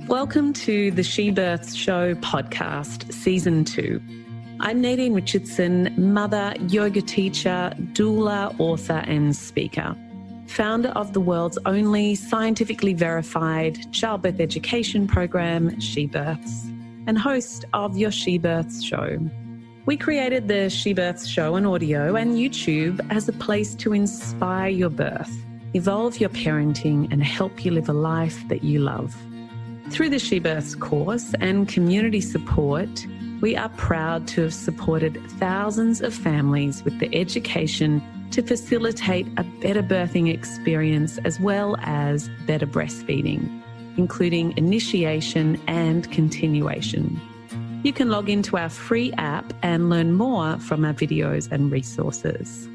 Welcome to the She Births Show podcast, Season 2. I'm Nadine Richardson, mother, yoga teacher, doula, author and speaker. Founder of the world's only scientifically verified childbirth education program, She Births, and host of your She Births Show. We created the She Births Show on audio and YouTube as a place to inspire your birth, evolve your parenting and help you live a life that you love. Through the She Births course and community support, we are proud to have supported thousands of families with the education to facilitate a better birthing experience as well as better breastfeeding, including initiation and continuation. You can log into our free app and learn more from our videos and resources.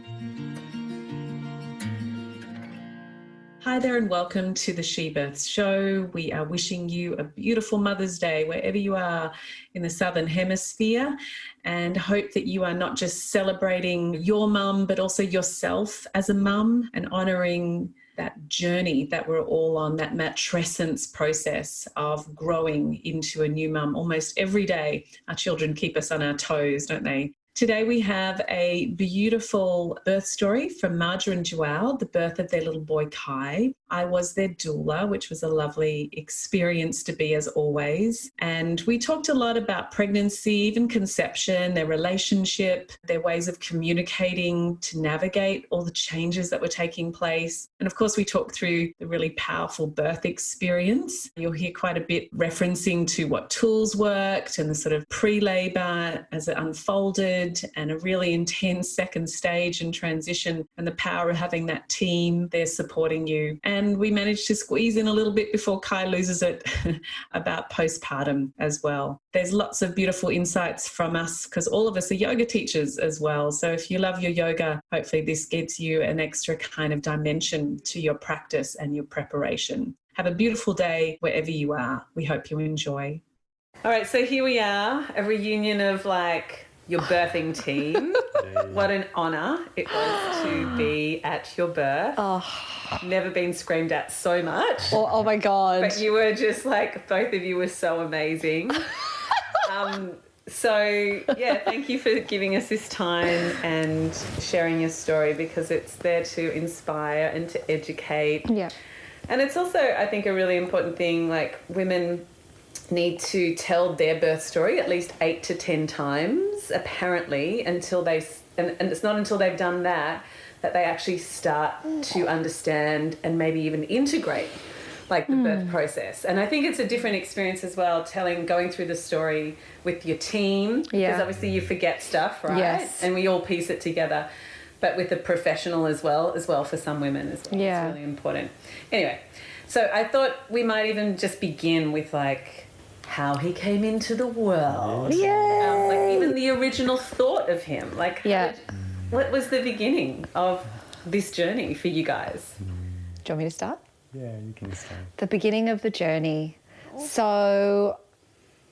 Hi there and welcome to the She Births Show. We are wishing you a beautiful Mother's Day wherever you are in the Southern Hemisphere, and hope that you are not just celebrating your mum but also yourself as a mum and honouring that journey that we're all on, that matrescence process of growing into a new mum. Almost every day our children keep us on our toes, don't they? Today we have a beautiful birth story from Marja and Joao, the birth of their little boy Kai. I was their doula, which was a lovely experience to be as always. And we talked a lot about pregnancy, even conception, their relationship, their ways of communicating to navigate all the changes that were taking place. And of course, we talked through the really powerful birth experience. You'll hear quite a bit referencing to what tools worked and the sort of pre-labor as it unfolded, and a really intense second stage and transition, and the power of having that team there supporting you. And we managed to squeeze in a little bit before Kai loses it about postpartum as well. There's lots of beautiful insights from us because all of us are yoga teachers as well. So if you love your yoga, hopefully this gives you an extra kind of dimension to your practice and your preparation. Have a beautiful day wherever you are. We hope you enjoy. All right, so here we are, a reunion of your birthing team. What an honour it was to be at your birth. Oh. Never been screamed at so much. Oh my God. But you were just both of you were so amazing. Thank you for giving us this time and sharing your story, because it's there to inspire and to educate. Yeah. And it's also, I think, a really important thing, women need to tell their birth story at least 8 to 10 times, apparently, until and it's not until they've done that they actually start to understand and maybe even integrate the birth process. And I think it's a different experience as well, going through the story with your team, because obviously you forget stuff, right? Yes. And we all piece it together, but with a professional as well for some women as well. Yeah. It's really important. Anyway, so I thought we might even just begin with how he came into the world. Yeah. Even the original thought of him. What was the beginning of this journey for you guys? Do you want me to start? Yeah, you can start. The beginning of the journey. So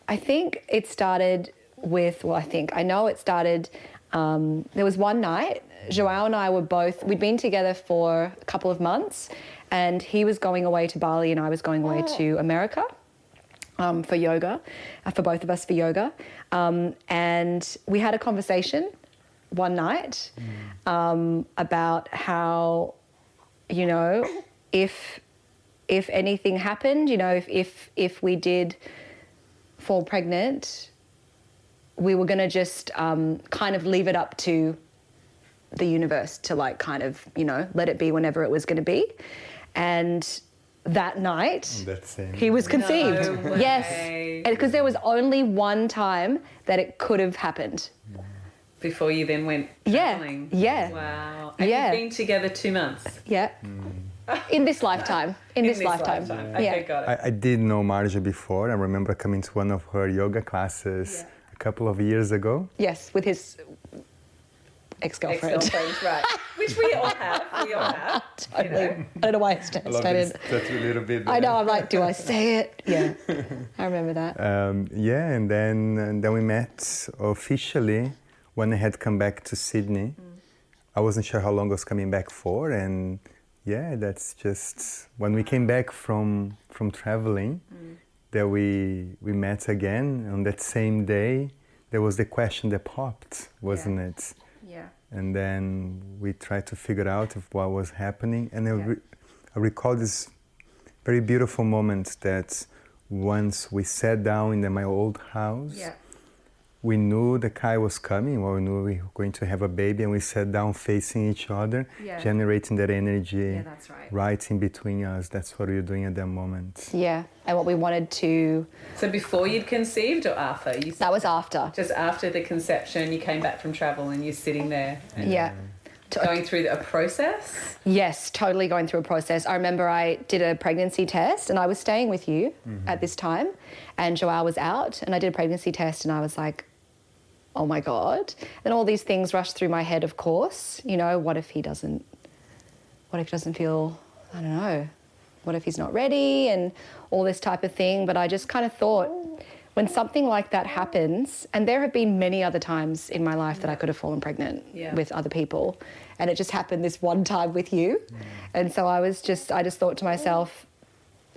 I think it started with, I know it started, there was one night, Joao and I we'd been together for a couple of months, and he was going away to Bali and I was going away to America. For yoga, for both of us for yoga. And we had a conversation one night about how, if anything happened, if we did fall pregnant, we were going to just kind of leave it up to the universe to let it be whenever it was going to be. And that night, he was conceived. No way. Yes, because there was only one time that it could have happened. Before you then went traveling? Yeah. Wow. And you've been together 2 months? Yeah. In this lifetime. In this lifetime. Yeah. Okay, got it. I did know Marja before. I remember coming to one of her yoga classes a couple of years ago. Yes, with his ex-girlfriend. Right. Which we all have. Totally. I don't know why I started. That's a little bit. I know. I'm do I say it? Yeah. I remember that. And then we met officially when I had come back to Sydney. I wasn't sure how long I was coming back for, and yeah, that's just when we came back from traveling, that we met again on that same day. There was the question that popped, wasn't it? Yeah. And then we tried to figure out if what was happening. And I recall this very beautiful moment that once we sat down in my old house, we knew the Kai was coming, or we knew we were going to have a baby, and we sat down facing each other, generating that energy right in between us. That's what we were doing at that moment. Yeah, and what we wanted to... So before you'd conceived or after? That was after. Just after the conception, you came back from travel and you're sitting there. Going through a process? Yes, totally going through a process. I remember I did a pregnancy test and I was staying with you at this time, and Joao was out, and I did a pregnancy test and I was like, oh my God. And all these things rushed through my head, of course. You know, what if he doesn't feel, I don't know, what if he's not ready and all this type of thing. But I just kind of thought, when something like that happens, and there have been many other times in my life that I could have fallen pregnant with other people, and it just happened this one time with you. And so I just thought to myself,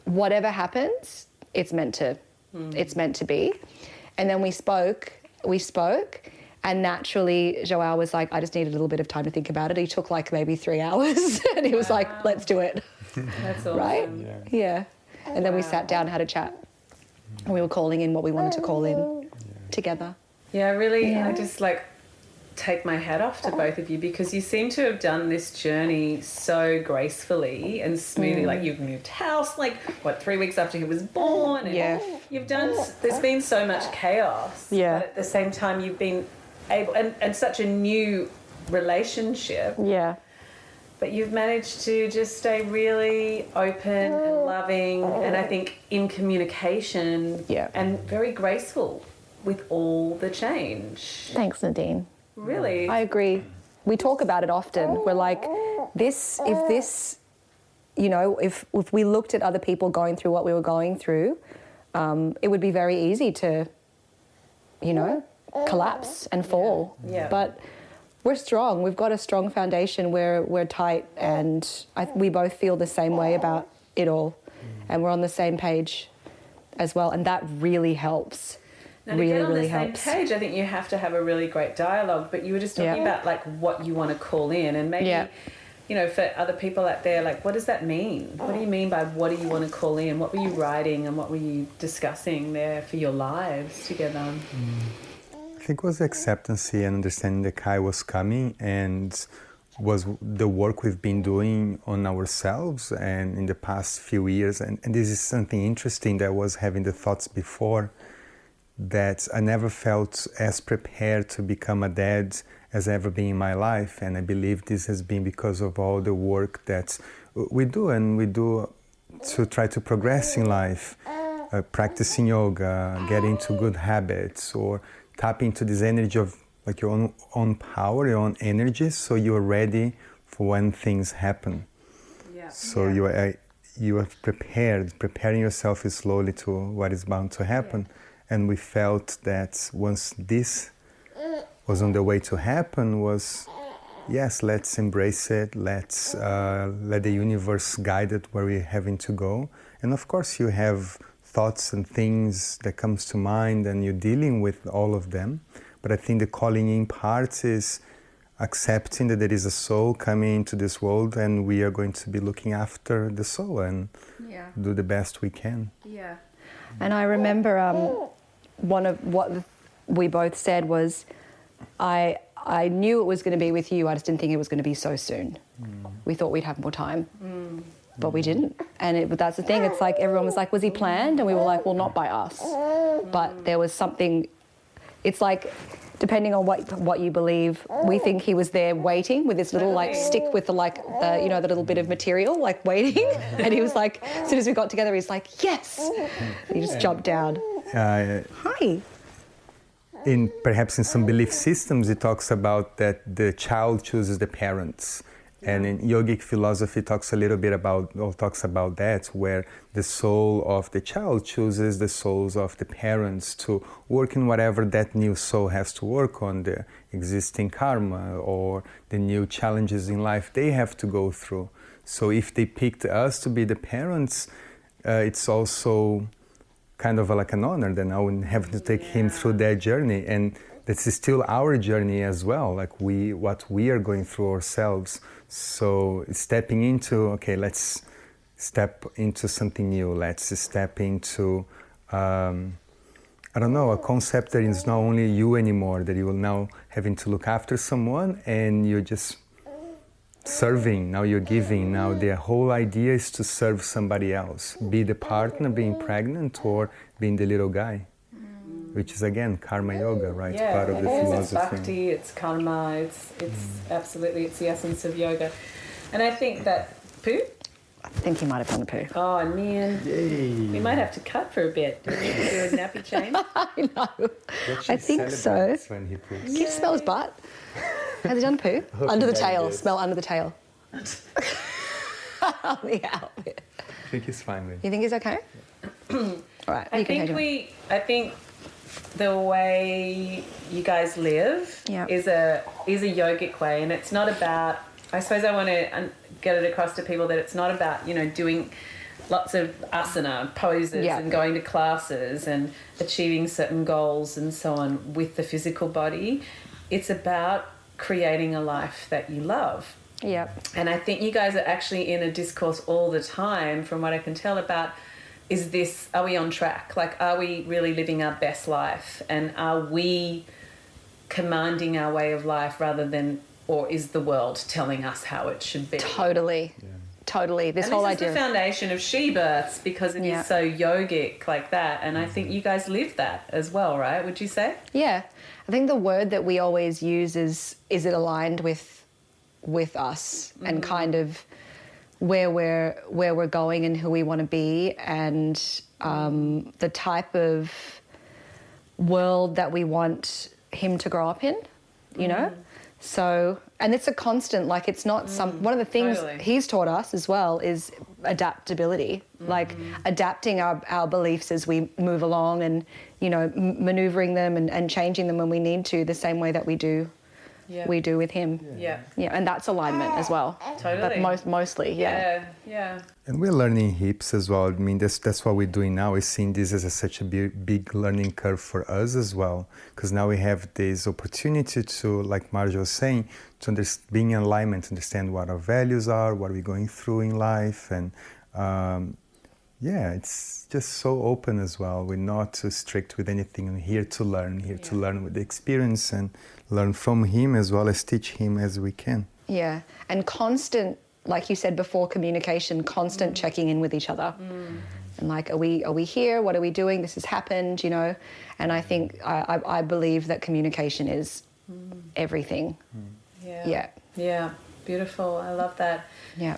whatever happens, it's meant to be. And then we spoke, and naturally Joao was like, I just need a little bit of time to think about it. He took like maybe 3 hours and he was like, let's do it. That's awesome. Right? Yeah. And then we sat down and had a chat. And we were calling in what we wanted to call in together. Yeah, really, I just like take my hat off to both of you, because you seem to have done this journey so gracefully and smoothly. Like, you've moved house, 3 weeks after he was born. And you've done, there's been so much chaos. Yeah. But at the same time, you've been able, and such a new relationship. Yeah. But you've managed to just stay really open and loving, and I think in communication, and very graceful with all the change. Thanks, Nadine. Really? I agree. We talk about it often. We're like, if we looked at other people going through what we were going through, it would be very easy to, collapse and fall. Yeah. But we're strong. We've got a strong foundation. We're tight, and we both feel the same way about it all, and we're on the same page as well, and that really helps. Now, to get on the same page, I think you have to have a really great dialogue. But you were just talking about what you want to call in, and maybe for other people out there, what does that mean? What do you mean by what do you want to call in? What were you writing and what were you discussing there for your lives together? I think it was acceptance and understanding that Kai was coming, and was the work we've been doing on ourselves and in the past few years. And this is something interesting that I was having the thoughts before, that I never felt as prepared to become a dad as ever been in my life. And I believe this has been because of all the work that we do to try to progress in life, practicing yoga, getting into good habits, or tap into this energy of your own power, your own energy, so you're ready for when things happen. Yeah. So you are preparing yourself slowly to what is bound to happen. Yeah. And we felt that once this was on the way to happen, let's embrace it, let's let the universe guide it where we're having to go. And of course you have thoughts and things that comes to mind, and you're dealing with all of them. But I think the calling in part is accepting that there is a soul coming into this world, and we are going to be looking after the soul and do the best we can. Yeah. And I remember one of what we both said was, I knew it was going to be with you, I just didn't think it was going to be so soon. We thought we'd have more time. But we didn't. And that's the thing. It's like everyone was like, was he planned? And we were like, well, not by us. But there was something, it's like, depending on what you believe, we think he was there waiting with this little stick with the little bit of material, waiting. And he was like, as soon as we got together, he's like, yes. And he just jumped down. Hi. Perhaps in some belief systems, it talks about that the child chooses the parents. And in yogic philosophy talks about that, where the soul of the child chooses the souls of the parents to work in whatever that new soul has to work on, the existing karma or the new challenges in life they have to go through. So if they picked us to be the parents, it's also kind of like an honor that I would have to take him through that journey, and this is still our journey as well, like what we are going through ourselves. So stepping into, okay, let's step into something new, let's step into I don't know, a concept that is not only you anymore, that you are now having to look after someone and you're just serving, now you're giving. Now the whole idea is to serve somebody else, be the partner, being pregnant, or being the little guy, which is again karma yoga, right? Yeah, part of the philosophy. It's bhakti, it's karma, it's absolutely, it's the essence of yoga. And I think that poo. I think he might have done the poo. Oh man, we might have to cut for a bit. Do a nappy change. I know. I think so. When he poops. Can you smell his butt? Has he done poo? Under the tail. Smell under the tail. On the outfit. I think he's fine with. You think he's okay? All right. I think the way you guys live is a yogic way, and it's not about. I suppose I want to get it across to people that it's not about, doing lots of asana poses and going to classes and achieving certain goals and so on with the physical body. It's about creating a life that you love. Yeah. And I think you guys are actually in a discourse all the time, from what I can tell, about are we on track? Like, are we really living our best life? And are we commanding our way of life rather than, or is the world telling us how it should be? Totally. Yeah. Totally. This whole idea. This is the foundation of she births, because it is so yogic like that. And I think you guys live that as well, right? Would you say? Yeah. I think the word that we always use is it aligned with us and kind of where we're going and who we want to be, and the type of world that we want him to grow up in, you know? So, and it's a constant, like it's not one of the things he's taught us as well is adaptability, like adapting our beliefs as we move along and, maneuvering them and changing them when we need to, the same way that we do with him. Yeah. Yeah, and that's alignment as well. Totally. But mostly, Yeah. And we're learning heaps as well. I mean, that's what we're doing now, is seeing this as such a big learning curve for us as well. Because now we have this opportunity to, like Marja was saying, to being in alignment, understand what our values are, what we're going through in life. And it's just so open as well. We're not too strict with anything. We're here to learn, to learn with the experience and learn from him as well as teach him as we can. Yeah. And constant, like you said before, communication, constant checking in with each other. And like, are we here? What are we doing? This has happened, And I think, I believe that communication is everything. Yeah. Beautiful. I love that. Yeah.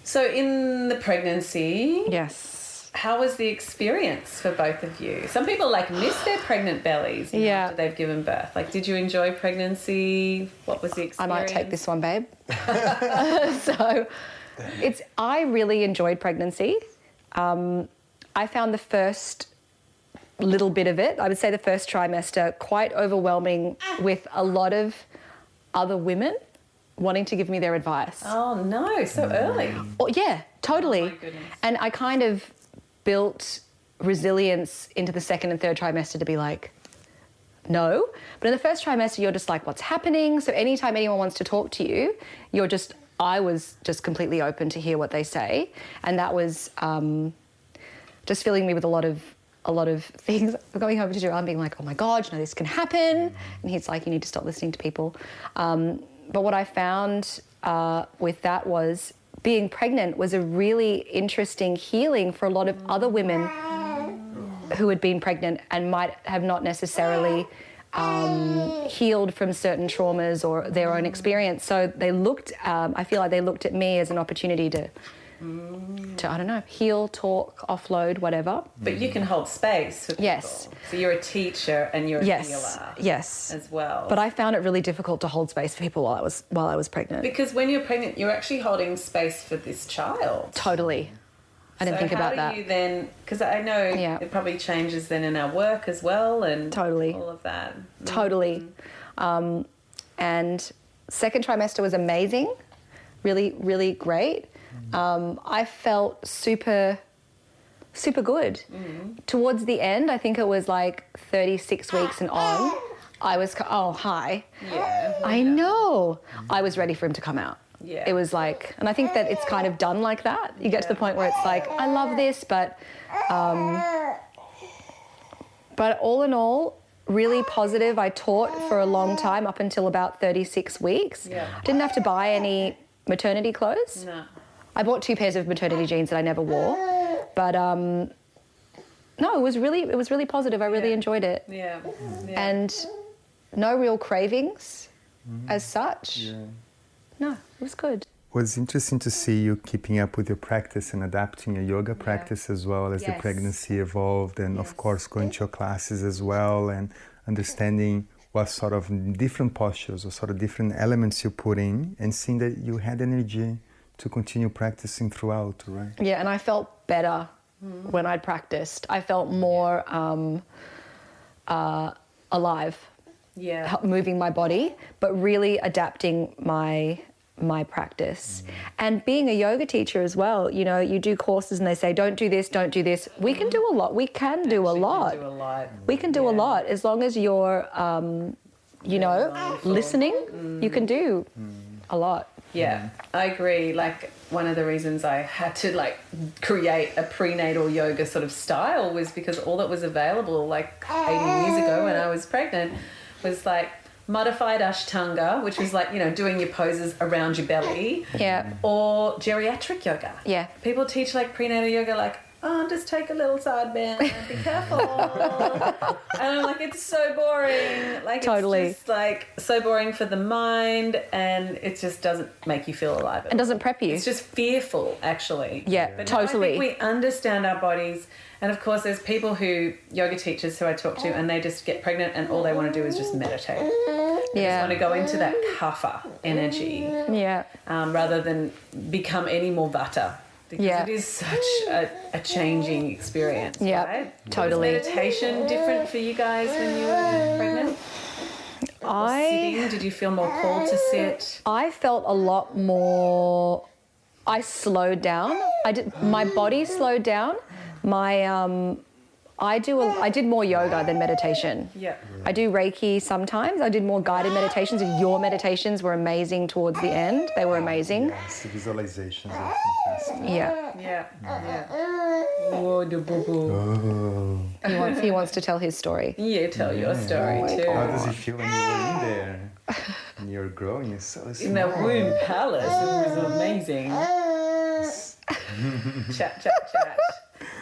So in the pregnancy... Yes. How was the experience for both of you? Some people miss their pregnant bellies after they've given birth. Like, did you enjoy pregnancy? What was the experience? I might take this one, babe. So I really enjoyed pregnancy. I found the first little bit of it, I would say the first trimester, quite overwhelming, with a lot of other women wanting to give me their advice. Oh no, so early. Oh, yeah, totally. Oh my goodness. And I kind of built resilience into the second and third trimester to be like, no. But in the first trimester, you're just like, what's happening? So anytime anyone wants to talk to you, I was just completely open to hear what they say. And that was just filling me with a lot of things. Going home to Joao and being like, oh my God, this can happen. And he's like, you need to stop listening to people. But what I found with that was being pregnant was a really interesting healing for a lot of other women who had been pregnant and might have not necessarily healed from certain traumas or their own experience. So they I feel like they looked at me as an opportunity to I don't know, heal, talk, offload, whatever. But you can hold space for people. Yes. So you're a teacher and you're a healer. Yes. As well. But I found it really difficult to hold space for people while I was pregnant. Because when you're pregnant, you're actually holding space for this child. Totally. I didn't think about that. How do you then, because I know it probably changes then in our work as well and all of that. Totally. And second trimester was amazing, really, really great. I felt super good. Towards the end, I think it was like 36 weeks and on, I was, hi. Yeah. I know. I was ready for him to come out. Yeah. It was like, and I think that it's kind of done like that. You get to the point where it's like, I love this, but all in all, really positive. I taught for a long time, up until about 36 weeks. Yeah. Didn't have to buy any maternity clothes. No. I bought 2 pairs of maternity jeans that I never wore. But no, it was really positive. I really enjoyed it. Yeah. And no real cravings as such. Yeah. No, it was good. It was interesting to see you keeping up with your practice and adapting your yoga practice as well as the pregnancy evolved, and of course going to your classes as well and understanding what sort of different postures or sort of different elements you put in, and seeing that you had energy to continue practicing throughout, right? Yeah, and I felt better when I'd practiced. I felt more alive. Yeah. Moving my body, but really adapting my practice. And being a yoga teacher as well, you know, you do courses and they say, don't do this, don't do this. We can do a lot. We can do a lot. We can do a lot as long as you're, listening. You can do a lot. Yeah, I agree. Like, one of the reasons I had to like create a prenatal yoga sort of style was because all that was available like 80 years ago when I was pregnant was like modified Ashtanga, which was like, you know, doing your poses around your belly. Yeah. Or geriatric yoga. Yeah. People teach like prenatal yoga like, oh, just take a little side bend, be careful. And I'm like, it's so boring. Like, Totally. It's just like so boring for the mind, and it just doesn't make you feel alive. And doesn't prep you. It's just fearful, actually. Yeah, But now totally. I think we understand our bodies. And of course, there's people yoga teachers who I talk to, and they just get pregnant and all they want to do is just meditate. They just want to go into that kapha energy rather than become any more vata. Because it is such a changing experience, right? Totally. Was meditation different for you guys when you were pregnant? Or sitting? Did you feel more called to sit? I felt a lot more. I slowed down. My body slowed down. I did more yoga than meditation. Yeah. I do Reiki sometimes. I did more guided meditations. Your meditations were amazing towards the end. They were amazing. Yes, the visualizations are fantastic. Yeah. Oh, the boo-boo. He wants to tell his story. You tell your story too. How does it feel when you were in there? And you're growing, it's so small. In the womb palace, it was amazing. Chat.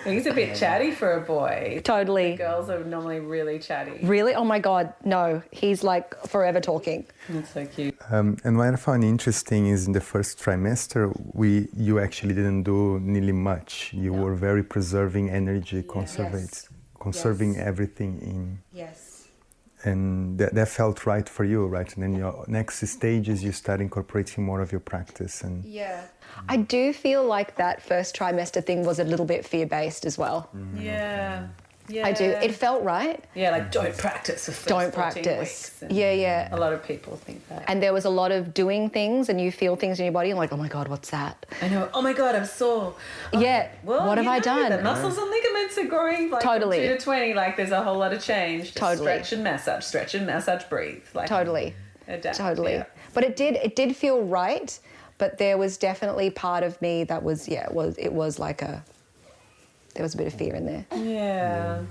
He's a bit chatty for a boy. Totally. Girls are normally really chatty. Really? Oh my God, no. He's like forever talking. That's so cute. And what I found interesting is in the first trimester, you actually didn't do nearly much. You were very preserving energy, conserving everything in. Yes. And that felt right for you, right? And then your next stages, you start incorporating more of your practice. And I do feel like that first trimester thing was a little bit fear-based as well. Yeah. I do. It felt right. Yeah, like don't practice for first 14 weeks. And Yeah. A lot of people think that. And there was a lot of doing things and you feel things in your body and like, oh my God, what's that? I know. Oh my God, I'm sore. Yeah. Well, what have I done? The muscles and ligaments are growing like from 2 to 20. Like there's a whole lot of change. Just stretch and massage, breathe. Like adapt. Totally. Yeah. But it did feel right. But there was definitely part of me that was there was a bit of fear in there. Yeah.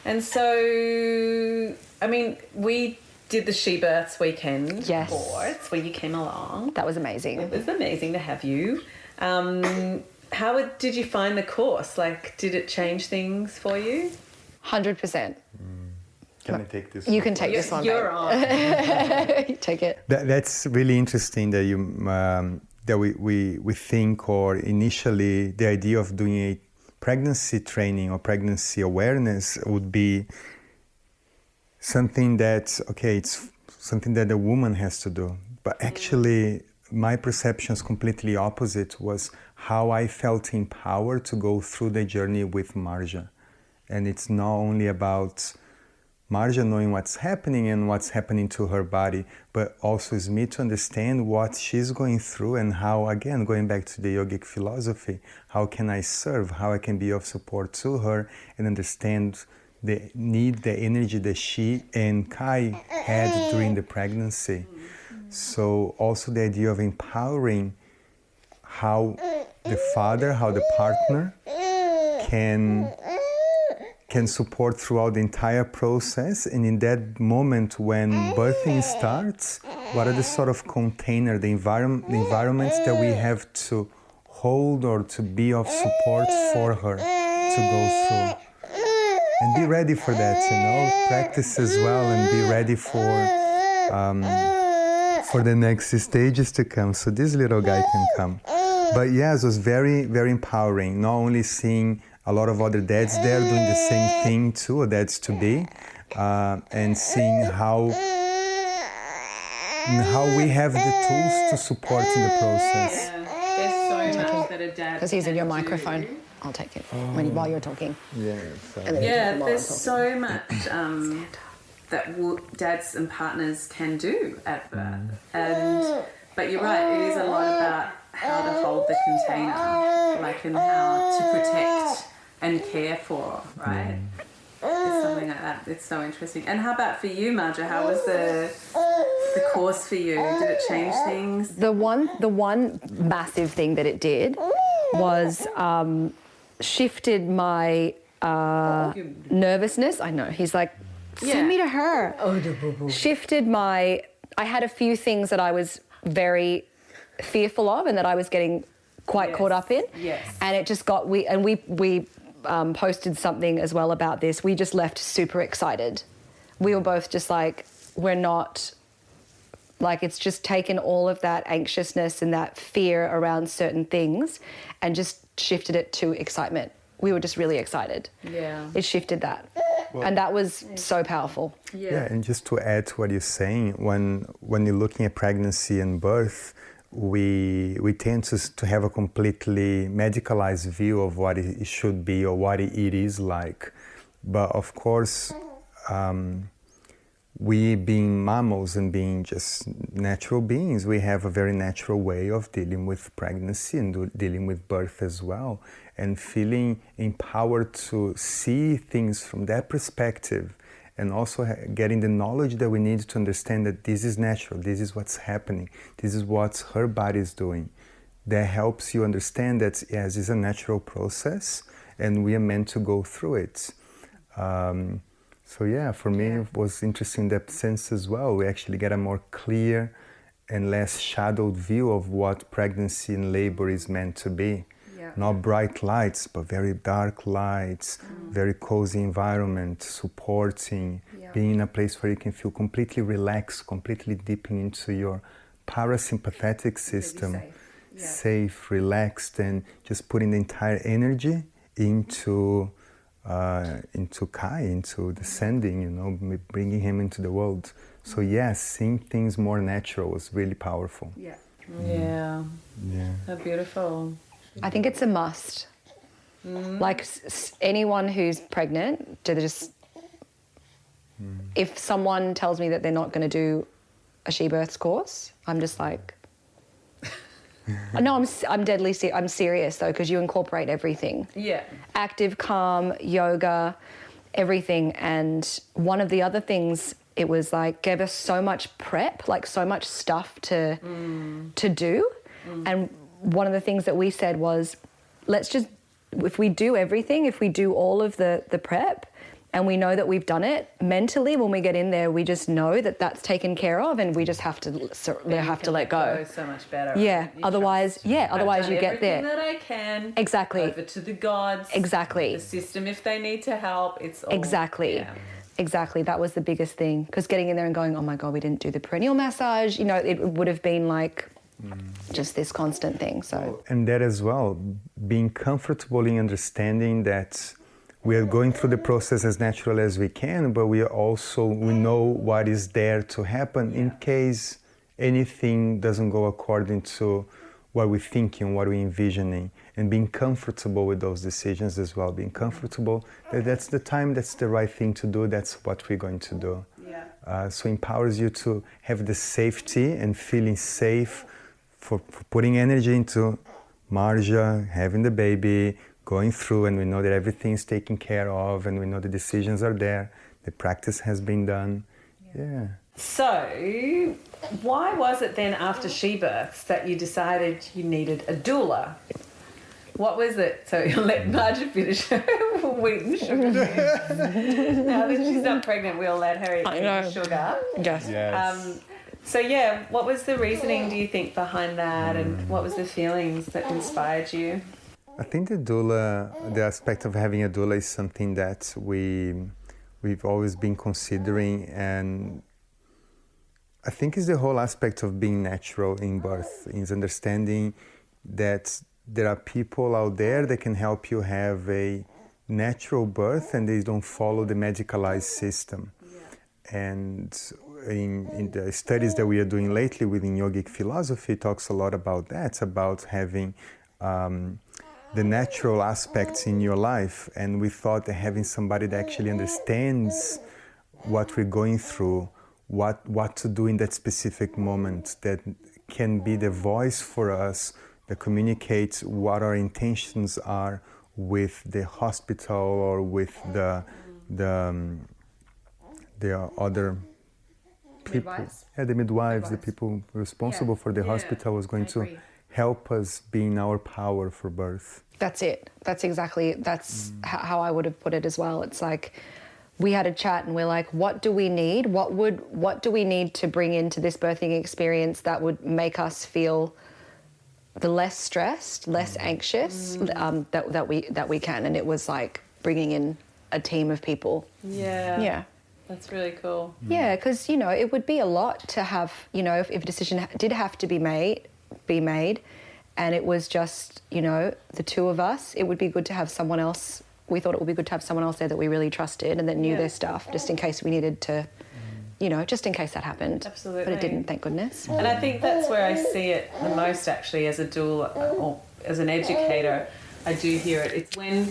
And so, I mean, we did the She Births weekend course where you came along. That was amazing. It was amazing to have you. How did you find the course? Like, did it change things for you? 100%. can I take this? You can take this one. You're on. Take it. That's really interesting that you that we think, or initially the idea of doing a pregnancy training or pregnancy awareness would be something that, it's something that a woman has to do. But actually, my perception is completely opposite, was how I felt empowered to go through the journey with Marja. And it's not only about Marja knowing what's happening and what's happening to her body, but also is me to understand what she's going through and how, again, going back to the yogic philosophy, how can I serve, how I can be of support to her and understand the need, the energy that she and Kai had during the pregnancy. So also the idea of empowering how the father, how the partner can support throughout the entire process, and in that moment when birthing starts, what are the sort of container, the environments that we have to hold or to be of support for her to go through. And be ready for that, you know, practice as well and be ready for the next stages to come, so this little guy can come. But yes, it was very, very empowering, not only seeing a lot of other dads there doing the same thing too, or dads to be, and seeing how we have the tools to support in the process. There's so much that a dad Because he's in your can microphone. do. I'll take it while you're talking. Yeah, so. Yeah, there's so much that dads and partners can do at birth. But you're right, it is a lot about how to hold the container, like, and how to protect and care for, right? It's something like that. It's so interesting. And how about for you, Marja? How was the course for you? Did it change things? The one massive thing that it did was shifted my nervousness. I know, he's like, send me to her. Shifted my, I had a few things that I was very fearful of and that I was getting quite caught up in. Yes. And it just got, we posted something as well about this. We just left super excited. We were both just like, we're not, like, it's just taken all of that anxiousness and that fear around certain things and just shifted it to excitement. We were just really excited. Yeah. It shifted that. And that was so powerful. Yeah, and just to add to what you're saying, when you're looking at pregnancy and birth, we tend to have a completely medicalized view of what it should be or what it is like. But of course, we being mammals and being just natural beings, we have a very natural way of dealing with pregnancy and dealing with birth as well. And feeling empowered to see things from that perspective, and also getting the knowledge that we need to understand that this is natural, this is what's happening, this is what her body is doing. That helps you understand that, yes, it's a natural process and we are meant to go through it. So yeah, for me it was interesting in that sense as well. We actually get a more clear and less shadowed view of what pregnancy and labor is meant to be. Not bright lights, but very dark lights, very cozy environment, supporting, being in a place where you can feel completely relaxed, completely dipping into your parasympathetic system, safe, relaxed, and just putting the entire energy into Kai, into descending, you know, bringing him into the world. So yes, seeing things more natural was really powerful. Yeah. How beautiful. I think it's a must. Like anyone who's pregnant, if someone tells me that they're not going to do a She Births course, I'm just like, no, I'm deadly serious. I'm serious though, because you incorporate everything. Yeah. Active, calm, yoga, everything. And one of the other things, it was like, gave us so much prep, like so much stuff to do. And one of the things that we said was, let's just, if we do everything, if we do all of the prep and we know that we've done it, mentally when we get in there, we just know that that's taken care of and we just have to let go. So much better. Yeah, otherwise you get there. That I can. Exactly. Over to the gods. Exactly. The system, if they need to help, it's all. Exactly. Yeah. Exactly. That was the biggest thing. Because getting in there and going, oh my God, we didn't do the perineal massage, you know, it would have been like just this constant thing. So. And that as well, being comfortable in understanding that we are going through the process as natural as we can, but we know what is there to happen in case anything doesn't go according to what we're thinking, what we're envisioning. and being comfortable with those decisions as well. Being comfortable that that's the time, that's the right thing to do, that's what we're going to do. So empowers you to have the safety and feeling safe for putting energy into Marja, having the baby, going through, and we know that everything's taken care of, and we know the decisions are there, the practice has been done. Yeah. So, why was it then after she births that you decided you needed a doula? What was it? So you'll let Marja finish her wheat and sugar. Now that she's not pregnant, we'll let her eat sugar. Yes. So yeah, what was the reasoning, do you think, behind that, and what was the feelings that inspired you? I think the doula, the aspect of having a doula is something that we've always been considering, and I think it's the whole aspect of being natural in birth, is understanding that there are people out there that can help you have a natural birth and they don't follow the medicalized system. And in the studies that we are doing lately within yogic philosophy, it talks a lot about that, about having the natural aspects in your life. And we thought that having somebody that actually understands what we're going through, what to do in that specific moment, that can be the voice for us, that communicates what our intentions are with the hospital or with the other people. Midwives? Yeah, the midwives, the people responsible for the hospital was going to help us be in our power for birth. That's it. That's how I would have put it as well. It's like we had a chat and we're like, what do we need? What do we need to bring into this birthing experience that would make us feel the less stressed, less anxious that we can? And it was like bringing in a team of people. Yeah. That's really cool. Yeah, because, it would be a lot to have, if a decision did have to be made, and it was just, the two of us, it would be good to have someone else. We thought it would be good to have someone else there that we really trusted and that knew their stuff, just in case we needed to, just in case that happened. Absolutely. But it didn't, thank goodness. And I think that's where I see it the most, actually, as a doula or as an educator. I do hear it. It's when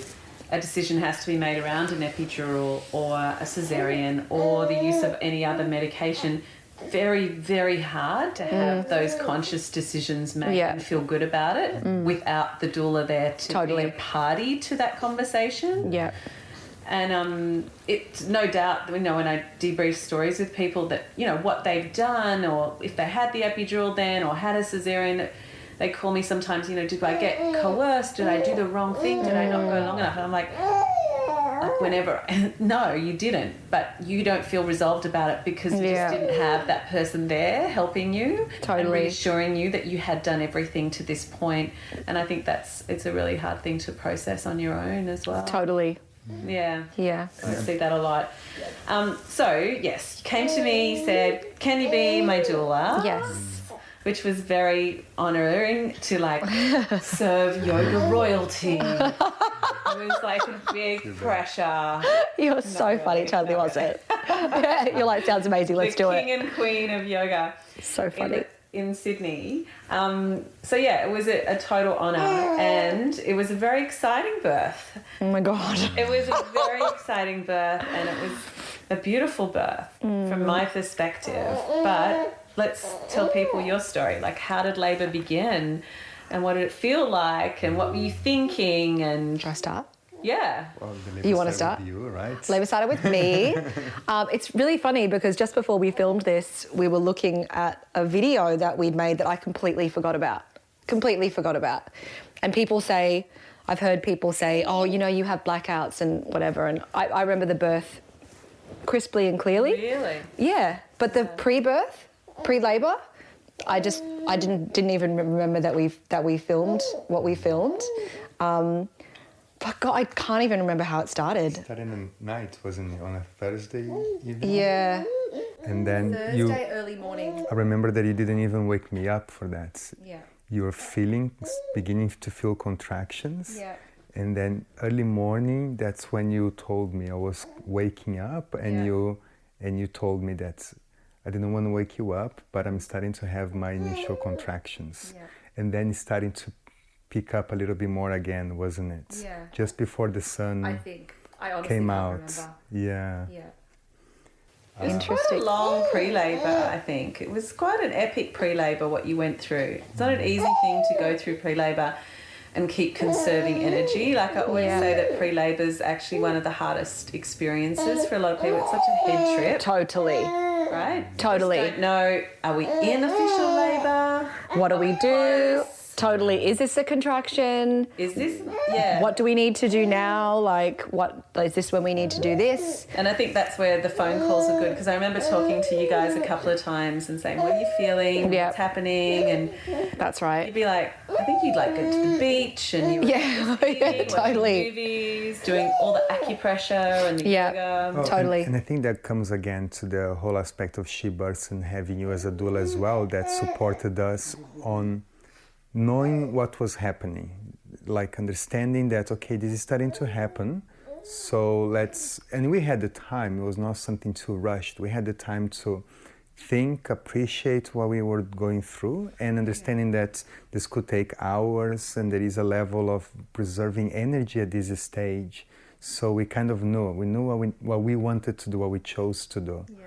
a decision has to be made around an epidural or a cesarean or the use of any other medication. Very, very hard to have those conscious decisions made and feel good about it without the doula there to be a party to that conversation. Yeah. And it's no doubt, when I debrief stories with people that, what they've done, or if they had the epidural then or had a cesarean, they call me sometimes, did I get coerced? Did I do the wrong thing? Did I not go long enough? And I'm like whenever, no, you didn't, but you don't feel resolved about it because you just didn't have that person there helping you and reassuring you that you had done everything to this point. And I think it's a really hard thing to process on your own as well. Totally. Yeah. Yeah. I see that a lot. So, yes, you came to me, said, can you be my doula? Yes. Which was very honouring to serve yoga royalty. It was like a big pressure. You're so funny, totally was it. You're like, sounds amazing, let's do it. The king and queen of yoga. So funny. In Sydney. So yeah, it was a total honour, and it was a very exciting birth. Oh my God. It was a very exciting birth, and it was a beautiful birth from my perspective. But let's tell people your story. Like, how did labour begin, and what did it feel like, and what were you thinking? And Should I start? Yeah. Well, You want to start? With you, right? Labour started with me. It's really funny because just before we filmed this, we were looking at a video that we'd made that I completely forgot about. And people say, I've heard people say, oh, you have blackouts and whatever. And I remember the birth crisply and clearly. Really? Yeah. But the pre-labour, I didn't even remember that we filmed what we filmed. But God, I can't even remember how it started. It started in the night, wasn't it? On a Thursday evening? Yeah. And then Thursday early morning. I remember that you didn't even wake me up for that. Yeah. You were beginning to feel contractions. Yeah. And then early morning, that's when you told me. I was waking up and you told me that I didn't want to wake you up, but I'm starting to have my initial contractions. Yeah. And then starting to pick up a little bit more again, wasn't it? Yeah. Just before the sun I honestly came can't out. remember. Yeah. Yeah. It was quite a long pre-labour, I think. It was quite an epic pre-labour what you went through. It's not an easy thing to go through pre-labour and keep conserving energy. Like I always say that pre-labour is actually one of the hardest experiences for a lot of people. It's such a head trip. Totally. Right? Totally. Just don't know, are we in official labour? What do we do? Totally. Is this a contraction? Is this, yeah. What do we need to do now? Like, what is this when we need to do this? And I think that's where the phone calls are good, because I remember talking to you guys a couple of times and saying, what are you feeling? Yeah. What's happening? And That's right. you'd be like, I think you'd like go to the beach and you were Yeah, totally. watching movies, doing all the acupressure and the yoga. Oh, Totally. And I think that comes again to the whole aspect of she births and having you as a doula as well, that supported us on knowing what was happening, like understanding that, okay, this is starting to happen, so and we had the time, it was not something too rushed. We had the time to think, appreciate what we were going through, and understanding that this could take hours and there is a level of preserving energy at this stage. So we kind of knew what we wanted to do, what we chose to do. Yeah.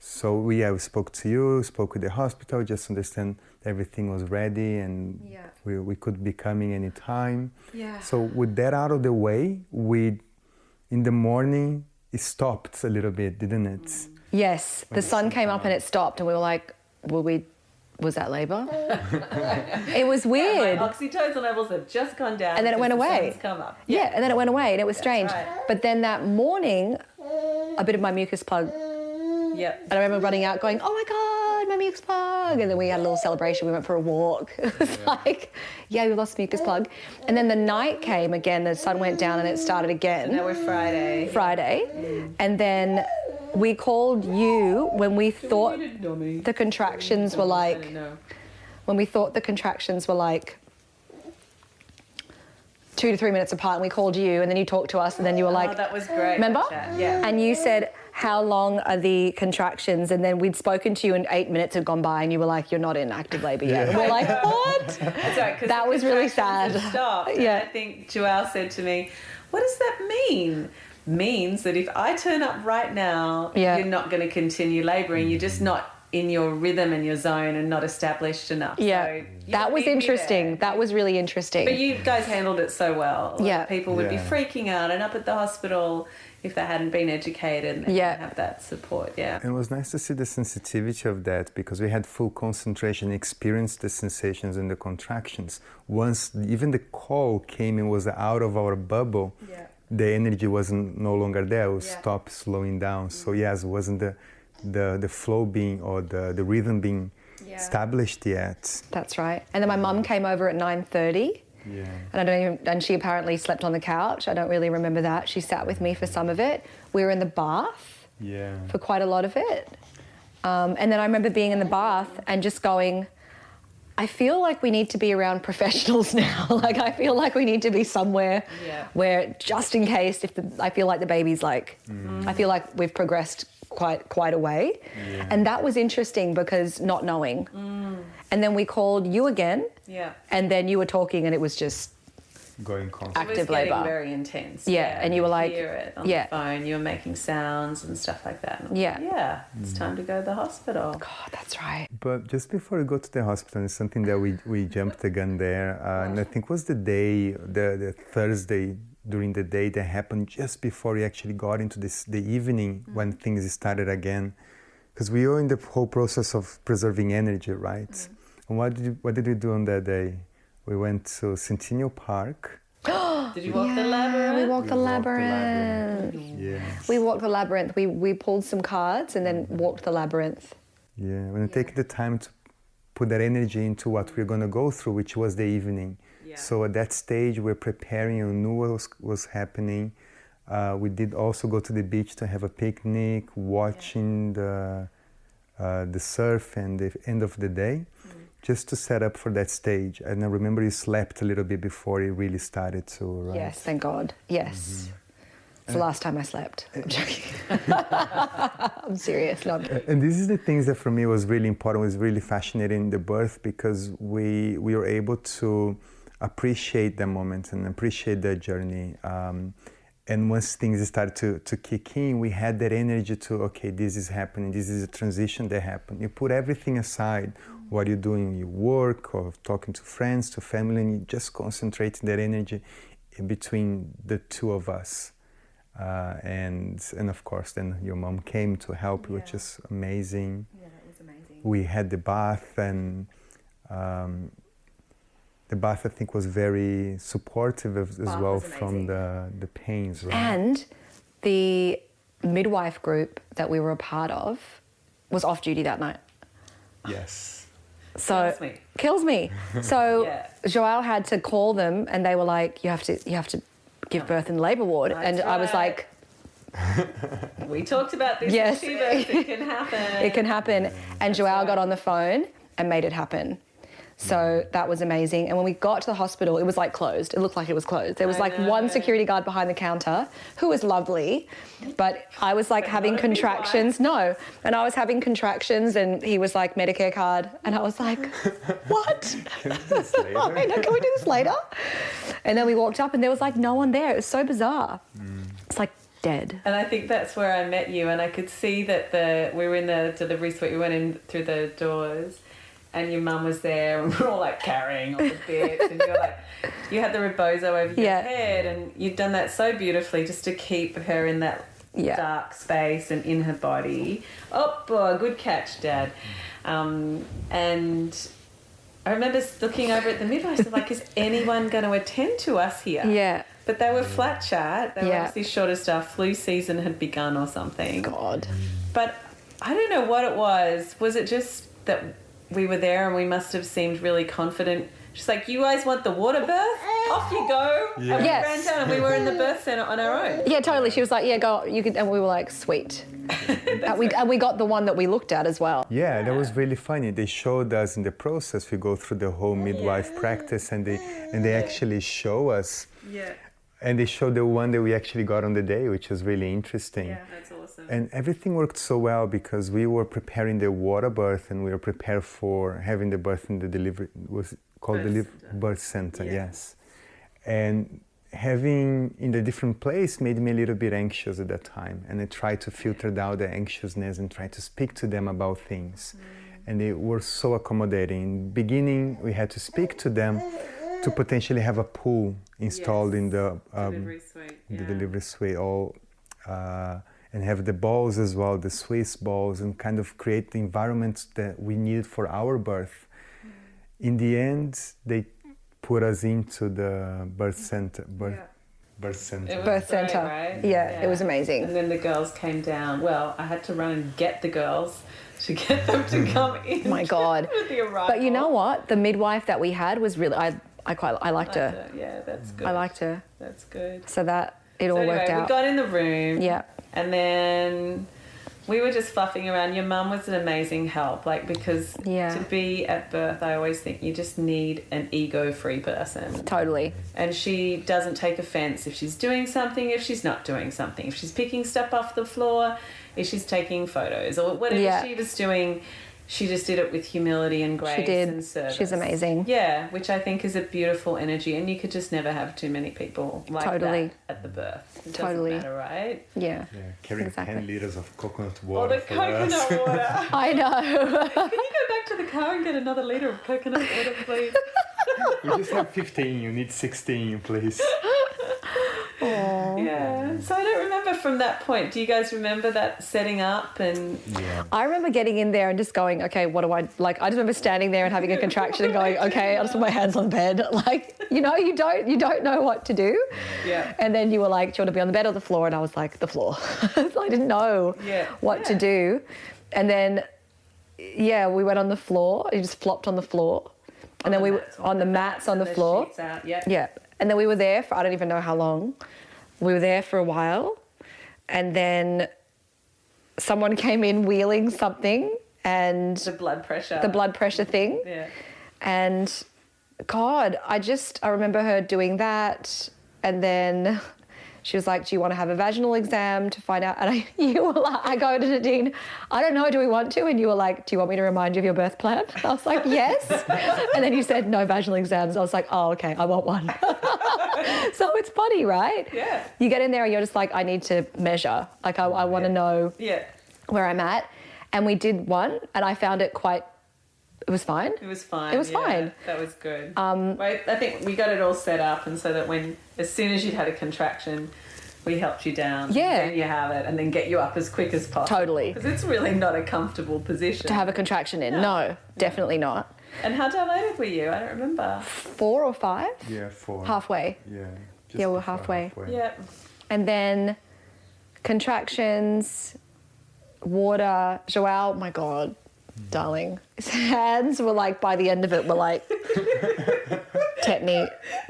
So we spoke to you, spoke with the hospital, just to understand everything was ready and we could be coming anytime. Yeah. So with that out of the way, in the morning, it stopped a little bit, didn't it? Yes. The sun came up and it stopped, and we were like, was that labour? It was weird. My oxytocin levels have just gone down. And then it went because the away. sun's come up. Yeah, and then it went away, and it was strange. right. But then that morning, a bit of my mucus plug. Yep. And I remember running out going, oh my God, my mucus plug. And then we had a little celebration. We went for a walk. It was like, yeah, we lost mucus plug. And then the night came again, the sun went down and it started again. Now we're Friday. And then we called you when we thought the contractions were like, when we thought the contractions were like 2 to 3 minutes apart, and we called you, and then you talked to us, and then you were like, Oh, that was great. remember? Yeah. And you said, how long are the contractions? And then we'd spoken to you and 8 minutes had gone by and you were like, you're not in active labour yet. And we're like, what? That's right, 'cause That the was really contractions sad. have stopped. Yeah. And I think Joao said to me, what does that mean? Means that if I turn up right now, you're not going to continue labouring. You're just not in your rhythm and your zone and not established enough. Yeah, So that was interesting. That was really interesting. But you guys handled it so well. Yeah. People would be freaking out and up at the hospital if they hadn't been educated and they didn't have that support. Yeah. And it was nice to see the sensitivity of that, because we had full concentration, experienced the sensations and the contractions. Once even the call came and was out of our bubble, the energy wasn't no longer there. It was stopped slowing down. So yes, it wasn't the flow being or the rhythm being established yet. That's right. And then my mum came over at 9:30. Yeah. And she apparently slept on the couch. I don't really remember that. She sat with me for some of it. We were in the bath for quite a lot of it. And then I remember being in the bath and just going, I feel like we need to be around professionals now. Like, I feel like we need to be somewhere where, just in case, I feel like the baby's like, I feel like we've progressed quite a way. Yeah. And that was interesting because not knowing. And then we called you again. Yeah. And then you were talking and it was just going constantly. It active was getting labour. very intense. Yeah. And you were like, hear it on the phone. You were making sounds and stuff like that. And it's time to go to the hospital. God, that's right. But just before we go to the hospital, it's something that we jumped the gun there. And I think it was the day, the Thursday during the day that happened just before we actually got into the evening when things started again. Because we were in the whole process of preserving energy, right? And what did we do on that day? We went to Centennial Park. Did you walk the labyrinth? We walked the labyrinth. Yes. We walked the labyrinth. We pulled some cards and then walked the labyrinth. Yeah, when taking the time to put that energy into what we're going to go through, which was the evening. Yeah. So at that stage, we're preparing, we knew what was happening. We did also go to the beach to have a picnic, watching the surf and the end of the day, just to set up for that stage. And I remember you slept a little bit before it really started to, right? Yes, thank God. Yes. It's the last time I slept. I'm joking. I'm serious. No, and this is the things that for me was really important, was really fascinating in the birth, because we were able to appreciate the moment and appreciate the journey. And once things started to kick in, we had that energy to, okay, this is happening, this is a transition that happened. You put everything aside, what you're doing, your work or talking to friends, to family, and you just concentrate that energy in between the two of us. And of course, then your mom came to help, which is amazing. Yeah, that was amazing. We had the bath, and the bath, I think, was very supportive as well from the pains. Right? And the midwife group that we were a part of was off duty that night. Yes. So kills me. So Joao had to call them, and they were like, "You have to give birth in the labour ward." That's and I was like, we talked about this. Yes. It can happen. It can happen. And Joao got on the phone and made it happen. So that was amazing. And when we got to the hospital, it was like closed. It looked like it was closed. There was like one security guard behind the counter who was lovely, but I was like having contractions. No. And I was having contractions, and he was like, Medicare card. And I was like, what? Can we do this later? I know, can we do this later? And then we walked up and there was like no one there. It was so bizarre. It's like dead. And I think that's where I met you, and I could see that we were in the delivery suite. We went in through the doors, and your mum was there, and we were all like carrying all the bits, and you're like, you had the rebozo over your head, and you'd done that so beautifully just to keep her in that dark space and in her body. Oh, boy, good catch, Dad. And I remember looking over at the midwife, so like, is anyone going to attend to us here? Yeah. But they were flat chat. They were obviously short of staff. Flu season had begun or something. God. But I don't know what it was. Was it just that we were there and we must have seemed really confident? She's like, you guys want the water birth? Off you go. Yeah. And we ran down and we were in the birth centre on our own. Yeah, totally. She was like, yeah, go. You could, and we were like, sweet. and we got the one that we looked at as well. Yeah, that was really funny. They showed us in the process. We go through the whole midwife practice, and they actually show us. Yeah. And they showed the one that we actually got on the day, which was really interesting. Yeah, that's awesome. And everything worked so well because we were preparing the water birth, and we were prepared for having the birth in the delivery, was called birth center, yes. And having in a different place made me a little bit anxious at that time. And I tried to filter down the anxiousness and try to speak to them about things. And they were so accommodating. In the beginning, we had to speak to them to potentially have a pool installed in the delivery suite, and have the balls as well, the Swiss balls, and kind of create the environment that we needed for our birth. In the end, they put us into the birth center. Birth center. Birth center, right? Yeah, it was amazing. And then the girls came down. Well, I had to run and get the girls to get them to come in. Oh my God. With the arrival. But you know what? The midwife that we had was really, I liked her. Yeah, that's good. I liked her. That's good. So that it all worked out. We got in the room. Yeah. And then we were just fluffing around. Your mum was an amazing help, because to be at birth, I always think you just need an ego-free person. Totally. And she doesn't take offence if she's doing something, if she's not doing something, if she's picking stuff off the floor, if she's taking photos, or whatever she was doing. She just did it with humility and grace and service. She's amazing. Yeah, which I think is a beautiful energy, and you could just never have too many people like that at the birth. It doesn't matter, right? Yeah. Carrying 10 liters of coconut water. Oh, the coconut water. I know. Can you go back to the car and get another litre of coconut water, please? We just have 15. You need 16, please. Yeah. So I don't remember from that point. Do you guys remember that setting up? And I remember getting in there and just going, okay, what do I like? I just remember standing there and having a contraction and going, okay, I'll just put my hands on the bed. Like, you don't know what to do. Yeah. And then you were like, do you want to be on the bed or the floor? And I was like, the floor. So I didn't know what to do. And then, we went on the floor. You just flopped on the floor. And then we were on the mats on the floor. Sheets out. Yeah. Yeah. And then we were there for, I don't even know how long. We were there for a while. And then someone came in wheeling something, and The blood pressure thing. Yeah. And God, I remember her doing that. And then she was like, do you want to have a vaginal exam to find out? And you were like, I go to Nadine, I don't know, do we want to? And you were like, do you want me to remind you of your birth plan? And I was like, yes. And then you said, no vaginal exams. I was like, oh, okay, I want one. So it's funny, right? Yeah. You get in there and you're just like, I need to measure. Like, I want to know where I'm at. And we did one, and I found it quite, it was fine. It was fine. It was fine. That was good. I think we got it all set up, and so that as soon as you'd had a contraction, we helped you down. Yeah. Then you have it, and then get you up as quick as possible. Totally. Because it's really not a comfortable position. To have a contraction in. No, definitely not. And how dilated were you? I don't remember. 4 or 5? Yeah, 4. Halfway. Yeah. Yeah, we're halfway. Yeah. And then contractions, water. Joao, my God, darling. His hands were like, by the end of it, were like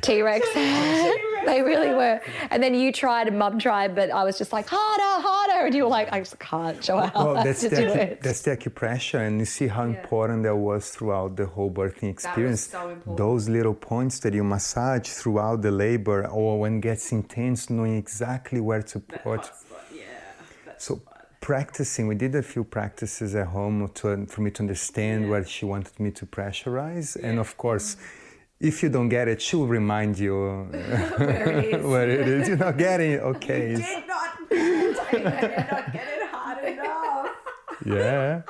T-Rex hands. They really were. And then you tried and Mum tried, but I was just like, harder, harder. And you were like, I just can't, Joao. Well, that's to do it. that's the acupressure, and you see how important that was throughout the whole birthing experience. That was so important. Those little points that you massage throughout the labor, or when it gets intense, knowing exactly where to put. So practicing, we did a few practices at home for me to understand where she wanted me to pressurize, and of course. If you don't get it, she'll remind you where it is. You're not getting it, okay. You did not get it hard enough. Yeah.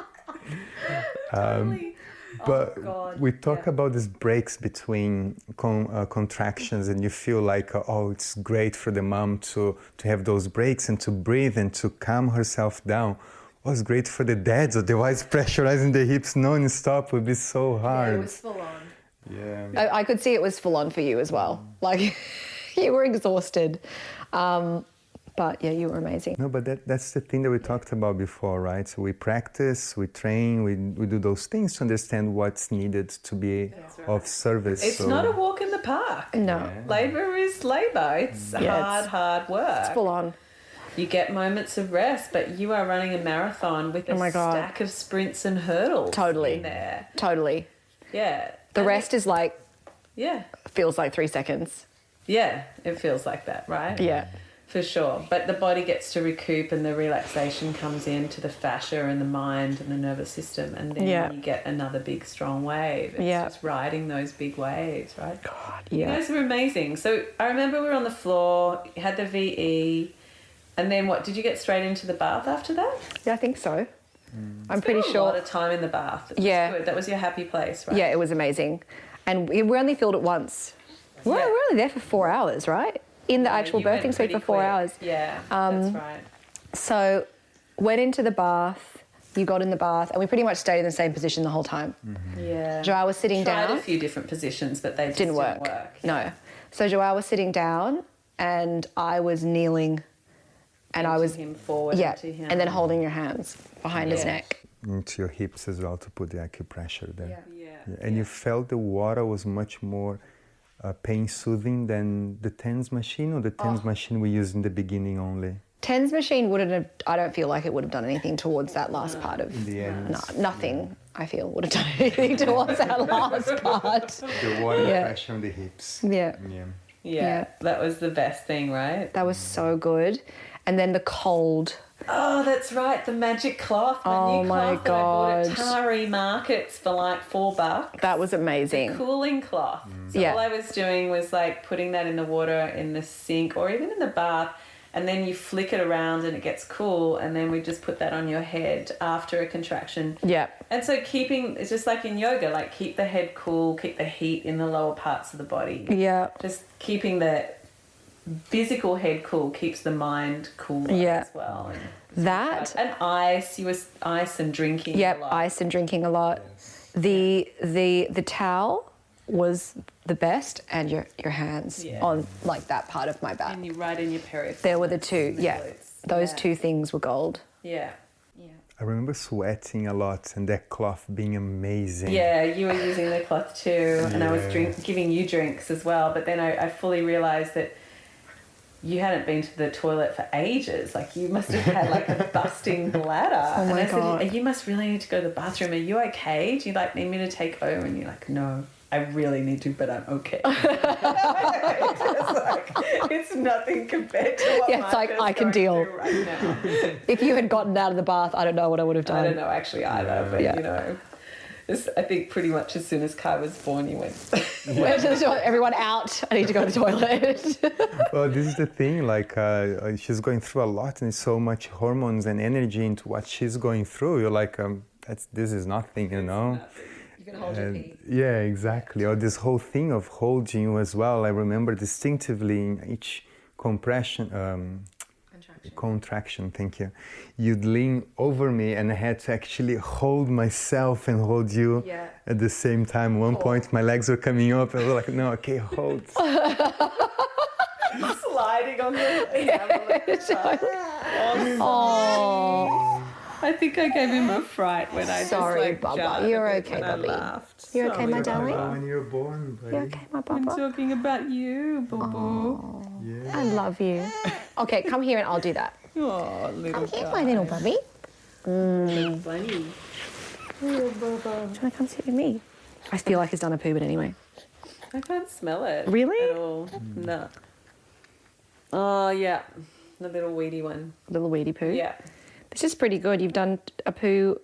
Totally. But God. we talk about these breaks between contractions, and you feel like, oh, it's great for the mom to have those breaks and to breathe and to calm herself down. Well, it's great for the dads, otherwise pressurizing the hips non-stop would be so hard. Yeah, it was full on. Yeah. I could see it was full on for you as well. Like, you were exhausted. But yeah, you were amazing. No, but that's the thing that we talked about before, right? So we practice, we train, we do those things to understand what's needed to be of service. It's not a walk in the park. No. Yeah. Labour is labour. It's hard work. It's full on. You get moments of rest, but you are running a marathon with a stack of sprints and hurdles Totally. in there. Totally. Yeah. The rest is like, Yeah. feels like 3 seconds. Yeah, it feels like that, right? Yeah. For sure. But the body gets to recoup and the relaxation comes into the fascia and the mind and the nervous system, and then you get another big strong wave. It's just riding those big waves, right? God, You guys were amazing. So I remember we were on the floor, you had the VE, and then what, did you get straight into the bath after that? Yeah, I think so. I'm Spent pretty a sure. lot of time in the bath. It was good. That was your happy place, right? Yeah, it was amazing. And we only filled it once. We're only there for 4 hours, right? In the actual birthing suite for 4 hours. Yeah, that's right. So went into the bath, you got in the bath, and we pretty much stayed in the same position the whole time. Yeah. Joao was sitting down. Tried a few different positions, but they just didn't work. No. So Joao was sitting down and I was kneeling, and I was him forward into him. and then holding your hands behind his neck. Into your hips as well to put the acupressure there. Yeah. And you felt the water was much more pain soothing than the TENS machine, or the TENS machine we used in the beginning only? TENS machine wouldn't have, I don't feel like it would have done anything towards that last part of... In the end. No, nothing, I feel, would have done anything towards that last part. The water pressure on the hips. Yeah, that was the best thing, right? That was so good. And then the cold. Oh, that's right, the magic cloth. Oh new my cloth that I bought at God. Tari Markets for like $4. That was amazing. Cooling cloth. So all I was doing was like putting that in the water in the sink or even in the bath, and then you flick it around and it gets cool, and then we just put that on your head after a contraction. Yeah. And so it's just like in yoga, like keep the head cool, keep the heat in the lower parts of the body. Yeah. Just keeping the physical head cool keeps the mind cool as well. And ice, you were ice and drinking a lot. Ice and drinking a lot. Yes. The towel was the best, and your hands on like that part of my back. And you right in your periphery. There were the two, those two things were gold. Yeah. I remember sweating a lot and that cloth being amazing. Yeah, you were using the cloth too, and I was giving you drinks as well, but then I fully realised that you hadn't been to the toilet for ages. Like, you must have had like a busting bladder. Oh my God. Said, you must really need to go to the bathroom. Are you okay? Do you like need me to take over? And you're like, no, I really need to, but I'm okay. It's nothing compared to what it's like, I can deal right now. If you had gotten out of the bath, I don't know what I would have done. I don't know actually either, but you know, I think pretty much as soon as Kai was born, you went. Everyone out. I need to go to the toilet. Well, this is the thing. Like she's going through a lot, and so much hormones and energy into what she's going through. You're like, this is nothing, you know. Nothing. You can hold your feet. Yeah, exactly. Or this whole thing of holding you as well. I remember distinctively in each contraction, thank you. You'd lean over me and I had to actually hold myself and hold you at the same time. At one point my legs were coming up and I was like, no, okay, hold. Sliding on the I think I gave him a fright when I Sorry, just Bubba. You're okay, Bubby. You're okay, my darling? When you were born, buddy. You're okay, my I'm Bubba? talking about you, Boo. Yeah. I love you. Okay, come here and I'll do that. Oh, little Come here, guy. my little Bubby. Funny. Do you want to come sit with me? I feel like he's done a poo, but anyway. I can't smell it. Really? At all. No. Oh, yeah. The little weedy one. Little weedy poo. Yeah. This is pretty good. You've done a poo.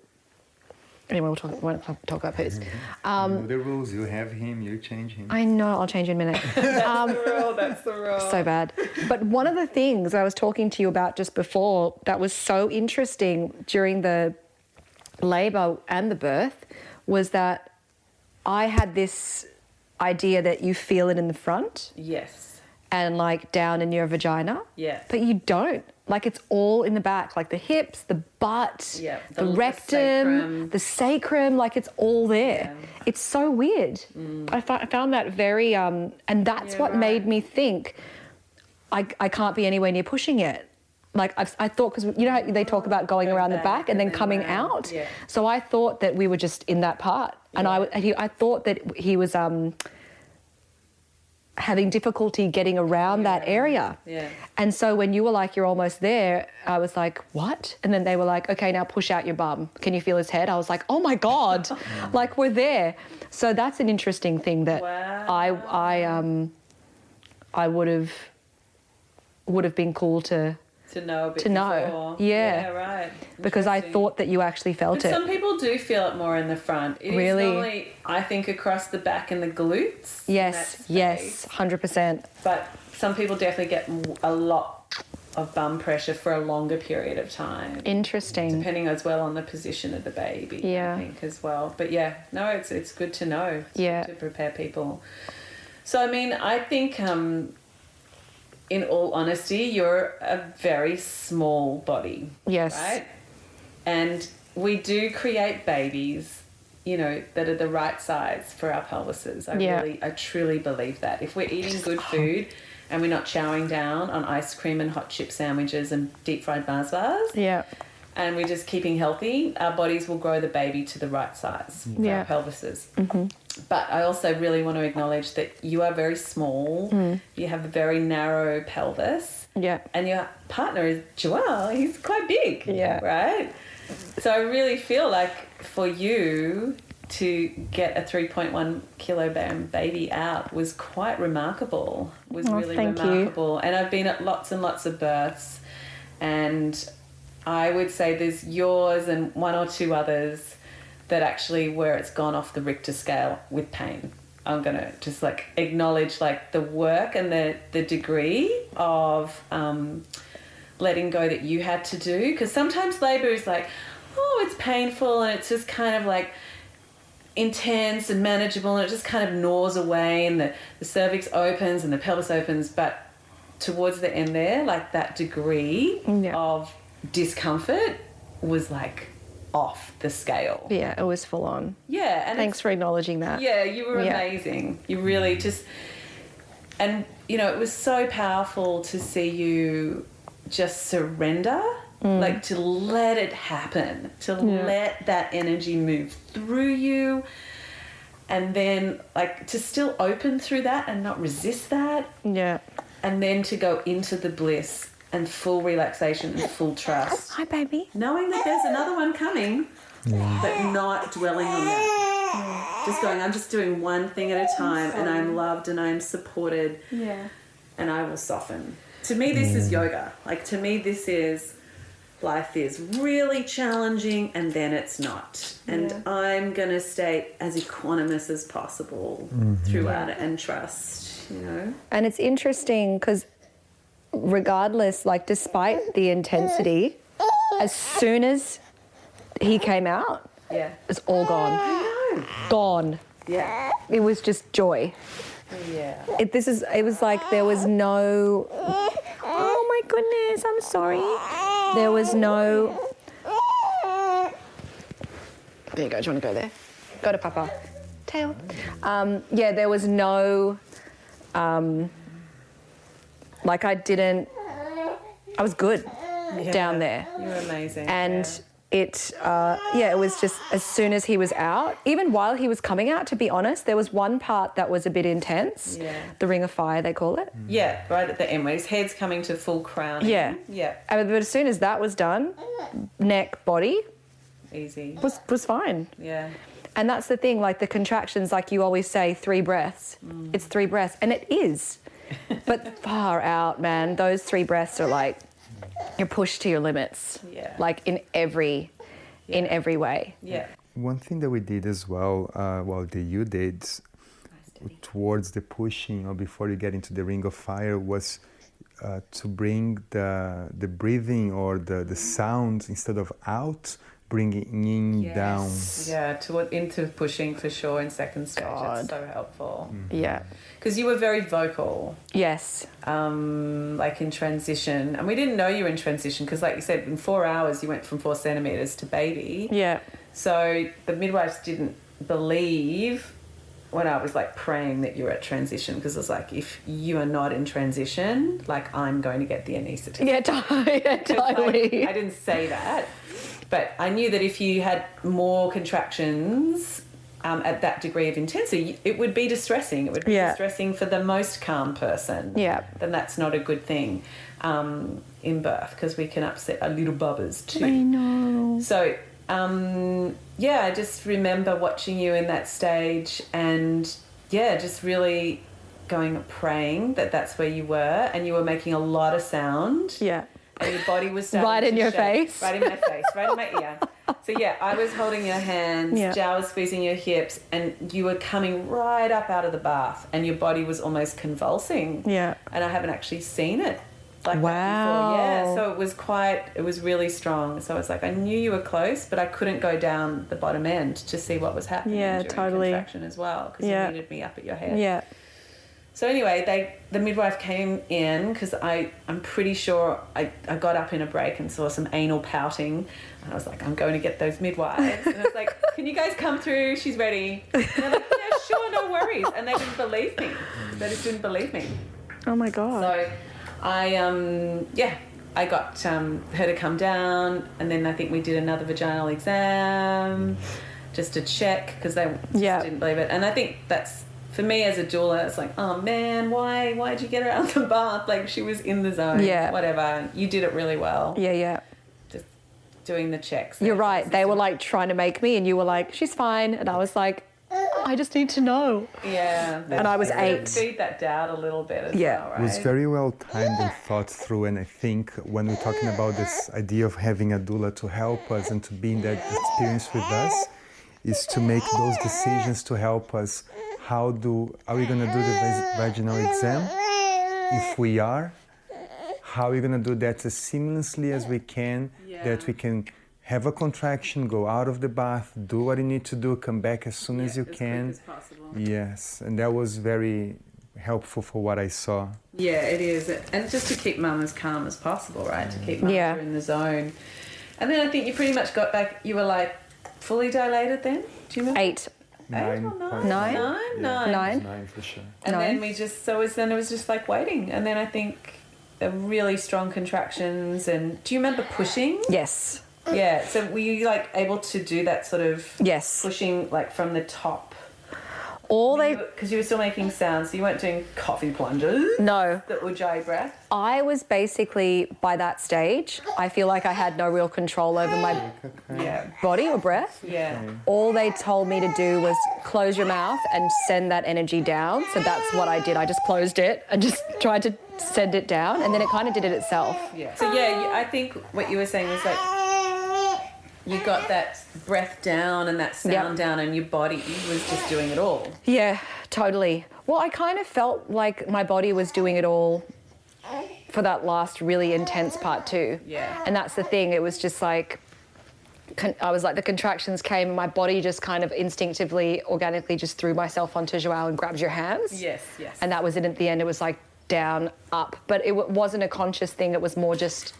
Anyway, we won't talk about poos. You know the rules. You have him, you change him. I know. I'll change in a minute. That's the rule. So bad. But one of the things I was talking to you about just before that was so interesting during the labour and the birth was that I had this idea that you feel it in the front Yes. and like down in your vagina. Yeah. But you don't. Like it's all in the back, like the hips, the butt, Yeah, the the rectum, the sacrum, like it's all there. Yeah. It's so weird. I found that very, and that's what made me think I can't be anywhere near pushing it. Like I thought, because you know how they talk about going around the back and then coming out? Yeah. So I thought that we were just in that part. And I thought that he was having difficulty getting around that area. Yeah. And so when you were like, you're almost there, I was like, what? And then they were like, okay, now push out your bum. Can you feel his head? I was like, oh my God, like we're there. So that's an interesting thing that I would have been cool to know a bit know. before. Yeah. Right. because I Interesting. thought that you actually felt But it. some people do feel it more in the front. It is Really? normally, I think, across the back and the glutes. Yes, in that space. 100%. But some people definitely get a lot of bum pressure for a longer period of time. Interesting. Depending as well on the position of the baby, Yeah. I think, as well. But yeah, no, it's good to know. It's Yeah. good to prepare people. So, I mean, I think, in all honesty, you're a very small body. Yes. Right? And we do create babies, you know, that are the right size for our pelvises. I truly believe that. If we're eating good food and we're not chowing down on ice cream and hot chip sandwiches and deep fried Mars bars, Yeah. and we're just keeping healthy, our bodies will grow the baby to the right size for Yeah. our pelvises. Mm-hmm. But I also really want to acknowledge that you are very small. You have a very narrow pelvis. Yeah. And your partner is Joao. He's quite big. Yeah. Right? So I really feel like for you to get a 3.1 kilogram baby out was quite remarkable. Was really thank you. remarkable. And I've been at lots and lots of births, and I would say there's yours and one or two others that actually where it's gone off the Richter scale with pain. I'm going to just like acknowledge like the work and the degree of letting go that you had to do. Because sometimes labour is like, oh, it's painful and it's just kind of like intense and manageable and it just kind of gnaws away and the cervix opens and the pelvis opens. But towards the end there, like that degree of discomfort was like off the scale. Yeah, it was full on. Yeah. And Thanks for acknowledging that. yeah, you were amazing. You really just... And, you know, it was so powerful to see you just surrender, like to let it happen, to let that energy move through you, and then, like, to still open through that and not resist that. Yeah. And then to go into the bliss and full relaxation and full trust. Hi, baby. Knowing that there's another one coming, but not dwelling on that. Just going, I'm just doing one thing at a time, and I'm loved and I'm supported. Yeah. And I will soften. To me, this is yoga. Like, to me, this is life is really challenging and then it's not. And I'm going to stay as equanimous as possible throughout it and trust, you know? And it's interesting because regardless, like despite the intensity, as soon as he came out, it's all gone. I know. Gone. Yeah. It was just joy. Yeah. It was like there was no, oh my goodness, I'm sorry. There was no, there you go, do you want to go there? Go to Papa. Tail. There was no, like I was good down there. You were amazing. And it was just as soon as he was out, even while he was coming out, to be honest, there was one part that was a bit intense. Yeah. The ring of fire, they call it. Yeah, right at the end where his head's coming to full crown. Yeah. Yeah. But as soon as that was done, neck, body, easy. Was fine. Yeah. And that's the thing, like the contractions, like you always say, 3 breaths. It's 3 breaths. And it is. But far out, man. Those 3 breaths are like, you're pushed to your limits. Yeah. Like in every way. Yeah. One thing that we did as well, that you did towards the pushing or before you get into the ring of fire was to bring the breathing or the sound instead of out, bringing in down. Yeah, into pushing for sure in second stage. That's so helpful. Yeah. Because you were very vocal. Yes. Like in transition. And we didn't know you were in transition because, like you said, in 4 hours you went from 4 centimetres to baby. Yeah. So the midwives didn't believe when I was like praying that you were at transition, because it was like, if you are not in transition, like I'm going to get the anaesthetist. Yeah, totally. I didn't say that. But I knew that if you had more contractions at that degree of intensity, it would be distressing. It would be distressing for the most calm person. Yeah. Then that's not a good thing in birth, because we can upset our little bubbers too. I know. So, I just remember watching you in that stage and, just really praying that that's where you were, and you were making a lot of sound. Yeah. And your body was starting right in your shake. face. Right in my face, right in my ear. So, I was holding your hands, Joao was squeezing your hips, and you were coming right up out of the bath, and your body was almost convulsing. Yeah. And I haven't actually seen it like that before. Yeah, so it was really strong. So it's like I knew you were close, but I couldn't go down the bottom end to see what was happening during contraction as well, because you needed me up at your head. Yeah. So anyway, the midwife came in, because I'm pretty sure I got up in a break and saw some anal pouting, and I was like, I'm going to get those midwives. And I was like, can you guys come through? She's ready. And they're like, yeah, sure, no worries. And they didn't believe me. They just didn't believe me. Oh my God. So I got her to come down, and then I think we did another vaginal exam just to check, because they just didn't believe it. And I think that's, for me as a doula, it's like, oh man, why'd you get her out of the bath? Like, she was in the zone. Yeah. Whatever. You did it really well. Yeah, yeah. Just doing the checks. You're right. They were like trying to make me, and you were like, she's fine. And I was like, I just need to know. Yeah. And I was 8. Feed that doubt a little bit as well, right? It was very well timed and thought through, and I think when we're talking about this idea of having a doula to help us and to be in that experience with us, is to make those decisions to help us. Are we going to do the vaginal exam? If we are, how are we going to do that as seamlessly as we can, that we can have a contraction, go out of the bath, do what you need to do, come back as soon as you can. As quick as possible. Yes, and that was very helpful for what I saw. Yeah, it is. And just to keep mum as calm as possible, right? To keep mum in the zone. And then I think you pretty much got back, you were like fully dilated then? Do you remember? 8. 9. 9 for sure. And then it was just like waiting. And then I think a really strong contractions. And do you remember pushing? Yes. Yeah. So were you like able to do that sort of pushing like from the top? Because you were still making sounds, so you weren't doing coffee plunges? No. The Ujjayi breath? I was basically, by that stage, I feel like I had no real control over my body or breath. Yeah. All they told me to do was close your mouth and send that energy down. So that's what I did. I just closed it and just tried to send it down, and then it kind of did it itself. Yeah. So, I think what you were saying was like, you got that breath down and that sound down, and your body was just doing it all. Yeah, totally. Well, I kind of felt like my body was doing it all for that last really intense part too. Yeah. And that's the thing. It was just like, I was like, the contractions came and my body just kind of instinctively, organically just threw myself onto Joao and grabbed your hands. Yes, yes. And that was it at the end. It was like down, up. But it wasn't a conscious thing. It was more just...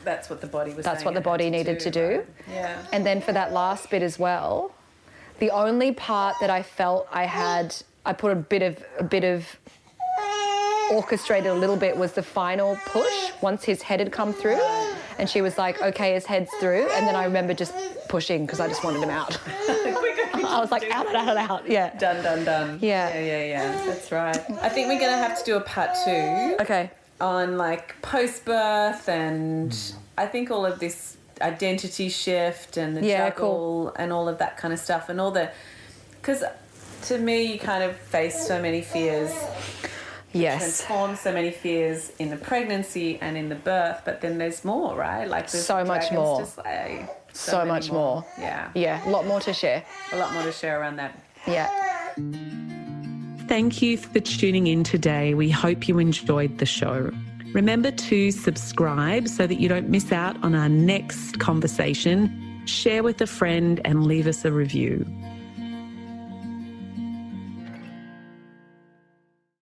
That's what the body was That's what the body needed to do. Right? Yeah. And then for that last bit as well, the only part that I felt I put a bit of orchestrated a little bit was the final push once his head had come through. And she was like, okay, his head's through. And then I remember just pushing because I just wanted him out. I was like, out. Yeah. Done. Yeah. That's right. I think we're going to have to do a part 2. Okay. On like post-birth and I think all of this identity shift and the juggle and all of that kind of stuff and all the... Because to me, you kind of face so many fears. Yes. Transform so many fears in the pregnancy and in the birth, but then there's more, right? Like there's so much more. To slay. So much more. Yeah. Yeah, a lot more to share. A lot more to share around that. Yeah. Thank you for tuning in today. We hope you enjoyed the show. Remember to subscribe so that you don't miss out on our next conversation. Share with a friend and leave us a review.